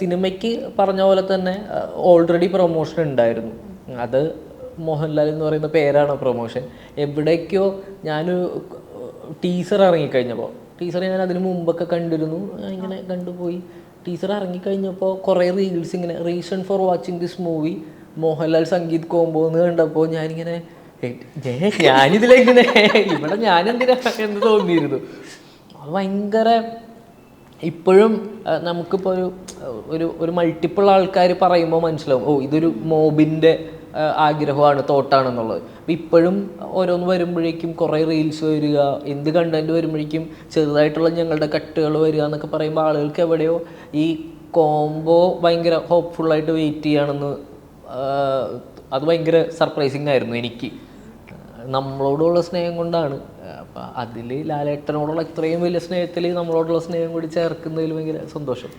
സിനിമയ്ക്ക് പറഞ്ഞ പോലെ തന്നെ ഓൾറെഡി പ്രൊമോഷൻ ഉണ്ടായിരുന്നു. അത് മോഹൻലാൽ എന്ന് പറയുന്ന പേരാണ് പ്രൊമോഷൻ. എവിടേക്കോ ഞാൻ ടീസർ ഇറങ്ങിക്കഴിഞ്ഞപ്പോൾ, ടീസർ ഞാൻ അതിന് മുമ്പൊക്കെ കണ്ടിരുന്നു, ഇങ്ങനെ കണ്ടുപോയി. ടീസർ ഇറങ്ങിക്കഴിഞ്ഞപ്പോൾ കുറേ റീൽസ് ഇങ്ങനെ reason for watching this movie Mohanlal Sangeeth combo എന്ന് കണ്ടപ്പോൾ ഞാനിങ്ങനെ ഞാനിതിലെങ്ങനെ ഇവിടെ ഞാനെന്തിനാ എന്ന് തോന്നിയിരുന്നു. അത് ഭയങ്കര ഇപ്പോഴും നമുക്കിപ്പോൾ ഒരു മൾട്ടിപ്പിൾ ആൾക്കാർ പറയുമ്പോൾ മനസ്സിലാവും, ഇതൊരു മോബിൻ്റെ ആഗ്രഹമാണ്, തോട്ടാണെന്നുള്ളത്. അപ്പോൾ ഇപ്പോഴും ഓരോന്ന് വരുമ്പോഴേക്കും കുറേ റീൽസ് വരിക, എന്ത് കണ്ടൻറ്റ് വരുമ്പോഴേക്കും ചെറുതായിട്ടുള്ള ഞങ്ങളുടെ കട്ടുകൾ വരിക എന്നൊക്കെ പറയുമ്പോൾ ആളുകൾക്ക് എവിടെയോ ഈ കോംബോ ഭയങ്കര ഹോപ്പ്ഫുള്ളായിട്ട് വെയിറ്റ് ചെയ്യുകയാണെന്ന്, അത് ഭയങ്കര സർപ്രൈസിങ് ആയിരുന്നു എനിക്ക്. നമ്മളോടുള്ള സ്നേഹം കൊണ്ടാണ്. അപ്പം അതിൽ ലാലേട്ടനോടുള്ള ഇത്രയും വലിയ സ്നേഹത്തിൽ നമ്മളോടുള്ള സ്നേഹം കൂടി ചേർക്കുന്നതിൽ ഭയങ്കര സന്തോഷം.